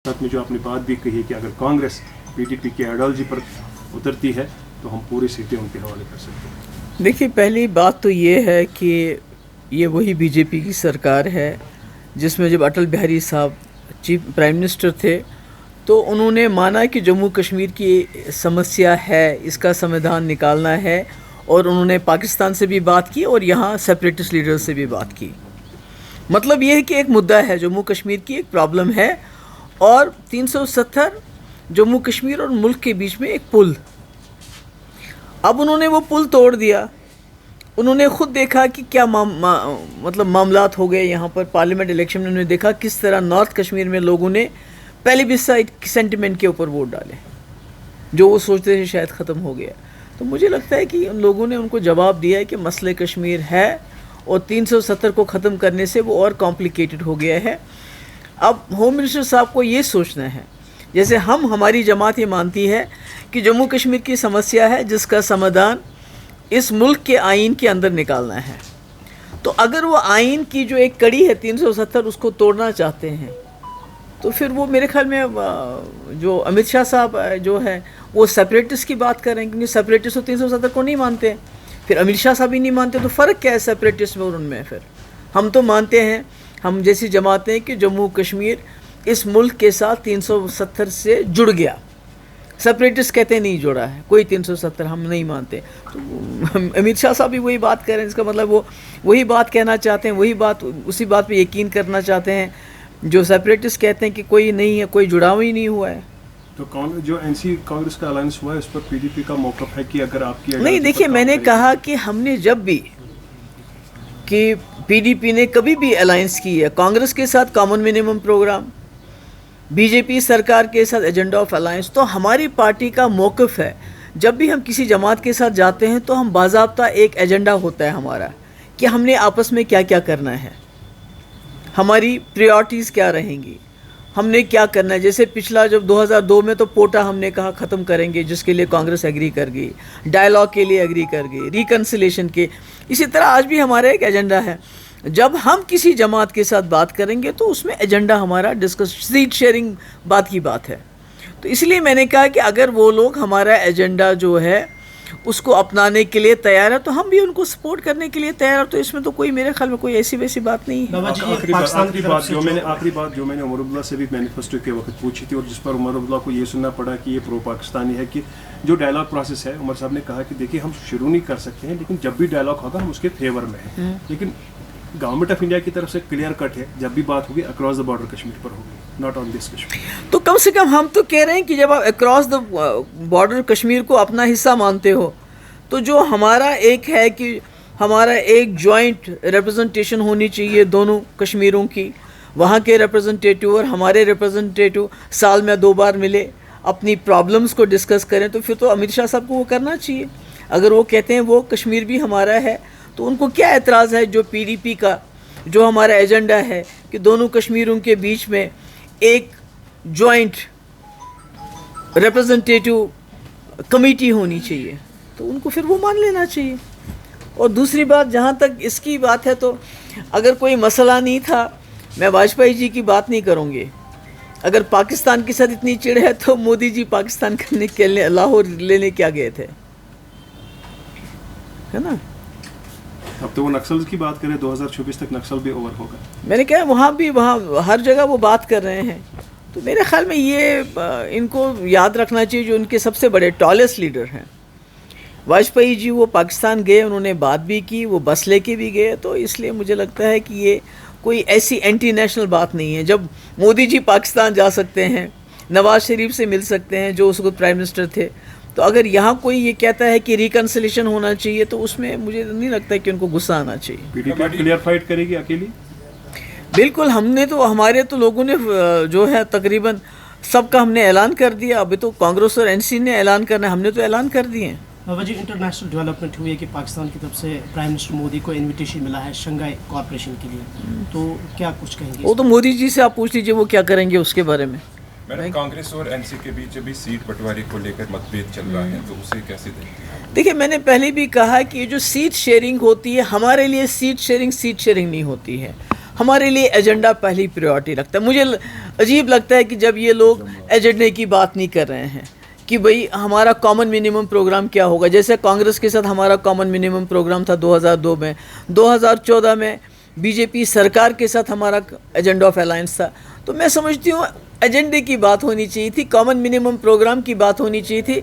साथ में जो आपने बात भी कही कि अगर कांग्रेस पीडीपी की आइडियोलॉजी पर उतरती है तो हम पूरी सीटें उनके हवाले कर सकते हैं। देखिए, पहली बात तो ये है कि ये वही बीजेपी की सरकार है जिसमें जब अटल बिहारी साहब चीफ प्राइम मिनिस्टर थे तो उन्होंने माना कि जम्मू कश्मीर की समस्या है, इसका समाधान निकालना है, और उन्होंने पाकिस्तान से भी बात की और यहाँ सेपरेटिस्ट लीडर्स से भी बात की। मतलब ये है कि एक मुद्दा है, जम्मू कश्मीर की एक प्रॉब्लम है और 370 जम्मू कश्मीर और मुल्क के बीच में एक पुल। अब उन्होंने वो पुल तोड़ दिया। उन्होंने खुद देखा कि क्या मतलब मामलात हो गए यहाँ पर। पार्लियामेंट इलेक्शन में उन्होंने देखा किस तरह नॉर्थ कश्मीर में लोगों ने प्लेबिसाइट सेंटिमेंट के ऊपर वोट डाले, जो वो सोचते थे शायद ख़त्म हो गया। तो मुझे लगता है कि उन लोगों ने उनको जवाब दिया है कि मसले कश्मीर है और 370 को ख़त्म करने से वो और कॉम्प्लिकेटेड हो गया है। अब होम मिनिस्टर साहब को ये सोचना है, जैसे हमारी जमात ये मानती है कि जम्मू कश्मीर की समस्या है जिसका समाधान इस मुल्क के आइन के अंदर निकालना है। तो अगर वो आइन की जो एक कड़ी है 370 उसको तोड़ना चाहते हैं तो फिर वो मेरे ख्याल में जो अमित शाह साहब जो है वो सेपरेटिस्ट की बात कर रहे हैं, क्योंकि सेपरेटिस्ट तो 370 को नहीं मानते। फिर अमित शाह साहब ही नहीं मानते तो फ़र्क क्या है सेपरेटिस्ट में और उनमें? फिर हम तो मानते हैं, हम जैसी जमातें हैं, कि जम्मू कश्मीर इस मुल्क के साथ 370 से जुड़ गया। सेपरेटिस्ट कहते हैं नहीं जुड़ा है कोई 370, हम नहीं मानते। तो अमित शाह साहब भी वही बात कर रहे हैं, इसका मतलब वो वही बात कहना चाहते हैं, वही बात, उसी बात पे यकीन करना चाहते हैं जो सेपरेटिस्ट कहते हैं कि कोई नहीं है, कोई जुड़ाव ही नहीं हुआ है। तो जो एनसी कांग्रेस का अलायंस हुआ है उस पर पीडीपी का मौक़िफ़ है कि अगर आपकी नहीं, देखिए, मैंने कहा कि हमने जब भी कि पीडीपी ने कभी भी अलायंस की है कांग्रेस के साथ, कॉमन मिनिमम प्रोग्राम, बीजेपी सरकार के साथ एजेंडा ऑफ अलायंस, तो हमारी पार्टी का मौक़िफ़ है जब भी हम किसी जमात के साथ जाते हैं तो हम बाज़ाब्ता एक एजेंडा होता है हमारा कि हमने आपस में क्या क्या करना है, हमारी प्रायोरिटीज़ क्या रहेंगी, हमने क्या करना है। जैसे पिछला जब 2002 में तो पोटा हमने कहा ख़त्म करेंगे, जिसके लिए कांग्रेस एग्री कर गई, डायलॉग के लिए एग्री कर गई, रिकन्सिलेशन के। इसी तरह आज भी हमारा एक एजेंडा है। जब हम किसी जमात के साथ बात करेंगे तो उसमें एजेंडा हमारा डिस्कस, सीट शेयरिंग बात की बात है। तो इसलिए मैंने कहा कि अगर वो लोग हमारा एजेंडा जो है उसको अपनाने के लिए तैयार है तो हम भी उनको सपोर्ट करने के लिए तैयार है। तो इसमें तो कोई, मेरे ख्याल में कोई ऐसी वैसी बात नहीं है। आखिरी बात जो मैंने उमर अब्दुल्ला से भी मैनिफेस्टो के वक्त पूछी थी और जिस पर उमर अब्दुल्ला को ये सुनना पड़ा कि ये प्रो पाकिस्तानी है, कि जो डायलॉग प्रोसेस है, उमर साहब ने कहा कि देखिए हम शुरू नहीं कर सकते हैं, लेकिन जब भी डायलॉग होगा हम उसके फेवर में हैं। लेकिन गवर्नमेंट ऑफ इंडिया की तरफ से क्लियर कट है, जब भी बात होगी अक्रॉस द बॉर्डर कश्मीर पर होगी, नॉट ऑन दिस कश्मीर। तो कम से कम हम तो कह रहे हैं कि जब आप अक्रॉस द बॉर्डर कश्मीर को अपना हिस्सा मानते हो तो जो हमारा एक है कि हमारा एक जॉइंट रिप्रेजेंटेशन होनी चाहिए दोनों कश्मीरों की, वहाँ के रिप्रेजेंटेटिव और हमारे रिप्रेजेंटेटिव साल में 2 बार मिले, अपनी प्रॉब्लम्स को डिस्कस करें। तो फिर तो अमित शाह साहब को वो करना चाहिए। अगर वो कहते हैं वो कश्मीर भी हमारा है तो उनको क्या एतराज़ है जो पीडीपी का जो हमारा एजेंडा है कि दोनों कश्मीरों के बीच में एक जॉइंट रिप्रेजेंटेटिव कमेटी होनी चाहिए, तो उनको फिर वो मान लेना चाहिए। और दूसरी बात, जहाँ तक इसकी बात है, तो अगर कोई मसला नहीं था, मैं वाजपेयी जी की बात नहीं करूँगी। अगर पाकिस्तान के साथ इतनी चिढ़ है तो मोदी जी पाकिस्तान करने के लिए लाहौर लेने क्या गए थे, है ना? अब तो वो नक्सल की बात करें, 2024 तक नक्सल भी ओवर होगा। मैंने कहा वहाँ हर जगह वो बात कर रहे हैं। तो मेरे ख्याल में ये इनको याद रखना चाहिए जो उनके सबसे बड़े टॉलेस्ट लीडर हैं वाजपेयी जी, वो पाकिस्तान गए, उन्होंने बात भी की, वो बस लेके भी गए। तो इसलिए मुझे लगता है कि ये कोई ऐसी एंटी नेशनल बात नहीं है। जब मोदी जी पाकिस्तान जा सकते हैं, नवाज़ शरीफ से मिल सकते हैं जो उस वक्त प्राइम मिनिस्टर थे, तो अगर यहाँ कोई ये कहता है कि रिकन्सिलेशन होना चाहिए तो उसमें मुझे नहीं लगता है कि उनको गुस्सा आना चाहिए। पीडीपी क्लियर फाइट करेगी अकेली? बिल्कुल, हमने तो, हमारे तो लोगों ने जो है तकरीबन सबका हमने ऐलान कर दिया। अभी तो कांग्रेस और एनसी ने ऐलान करना है, हमने तो ऐलान कर दिए हैं। बाबा जी, इंटरनेशनल डेवलपमेंट हुई है कि पाकिस्तान की तरफ से प्राइम मिनिस्टर मोदी को इनविटेशन मिला है शंघाई कोऑपरेशन के लिए, तो क्या कुछ कहेंगे? वो तो मोदी जी से आप पूछ लीजिए वो क्या करेंगे उसके बारे में। मैडम, कांग्रेस और एनसी के बीच अभी सीट बंटवारे को लेकर मतभेद चल रहा है, तो उसे कैसे देखते हैं? देखिए, मैंने पहले भी कहा कि ये जो सीट शेयरिंग होती है, हमारे लिए सीट शेयरिंग नहीं होती है। ہمارے لیے ایجنڈا پہلی پریورٹی رکھتا ہے. مجھے عجیب لگتا ہے کہ جب یہ لوگ ایجنڈے کی بات نہیں کر رہے ہیں کہ بھئی ہمارا کامن منیمم پروگرام کیا ہوگا. جیسے کانگریس کے ساتھ ہمارا کامن منیمم پروگرام تھا 2002 میں, 2014 میں بی جے پی سرکار کے ساتھ ہمارا ایجنڈا آف الائنس تھا. تو میں سمجھتی ہوں ایجنڈے کی بات ہونی چاہیے تھی, کامن منیمم پروگرام کی بات ہونی چاہیے تھی,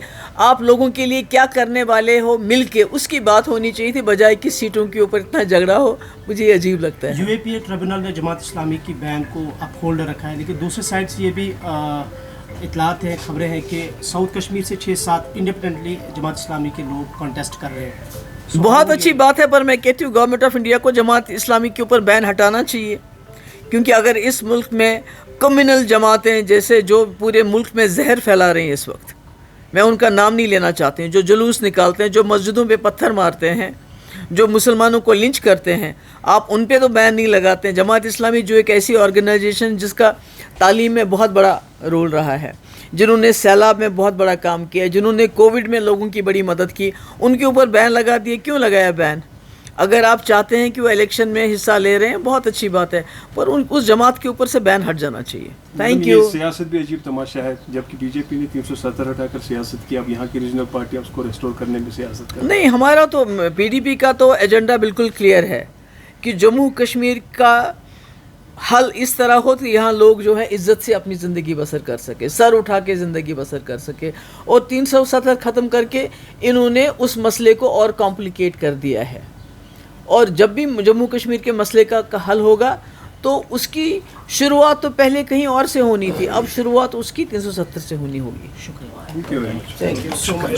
آپ لوگوں کے لیے کیا کرنے والے ہو مل کے اس کی بات ہونی چاہیے تھی, بجائے کہ سیٹوں کے اوپر اتنا جھگڑا ہو. مجھے یہ عجیب لگتا ہے. You a P a tribunal نے جماعت اسلامی کی بین کو اپ ہولڈ رکھا ہے, لیکن دوسرے سائڈ سے یہ بھی اطلاعات ہیں, خبریں ہیں کہ ساؤتھ کشمیر سے 6-7 انڈیپینڈنٹلی جماعت اسلامی کے لوگ کانٹیسٹ کر رہے ہیں. بہت اچھی بات ہے, پر میں کہتی ہوں گورنمنٹ آف انڈیا کو جماعت اسلامی کے اوپر بین ہٹانا چاہیے, کیونکہ اگر اس ملک میں کمیونل جماعتیں جیسے جو پورے ملک میں زہر پھیلا رہی ہیں اس وقت, میں ان کا نام نہیں لینا چاہتی ہوں, جو جلوس نکالتے ہیں, جو مسجدوں پہ پتھر مارتے ہیں, جو مسلمانوں کو لنچ کرتے ہیں, آپ ان پہ تو بین نہیں لگاتے ہیں. جماعت اسلامی جو ایک ایسی آرگنائزیشن جس کا تعلیم میں بہت بڑا رول رہا ہے, جنہوں نے سیلاب میں بہت بڑا کام کیا, جنہوں نے کووڈ میں لوگوں کی بڑی مدد کی, ان کے اوپر بین لگا دیے. کیوں لگایا بین؟ اگر آپ چاہتے ہیں کہ وہ الیکشن میں حصہ لے رہے ہیں بہت اچھی بات ہے, پر اس جماعت کے اوپر سے بین ہٹ جانا چاہیے. Thank you. سیاست بھی عجیب تماشا ہے, جبکہ بی جے پی نے 370 ہٹا کر سیاست کی, اب یہاں کی ریجنل پارٹی اس کو ریسٹور کرنے میں سیاست کر. نہیں, ہمارا تو پی ڈی پی کا تو ایجنڈا بالکل کلیئر ہے کہ جموں کشمیر کا حل اس طرح ہو کہ یہاں لوگ جو ہے عزت سے اپنی زندگی بسر کر سکے, سر اٹھا کے زندگی بسر کر سکے. اور 370 ختم کر کے انہوں نے اس مسئلے کو اور کمپلیکیٹ کر دیا ہے. اور جب بھی جموں کشمیر کے مسئلے کا حل ہوگا تو اس کی شروعات تو پہلے کہیں اور سے ہونی تھی, اب شروعات اس کی 370 سے ہونی ہوگی. شکریہ. Thank you very much. Thank you.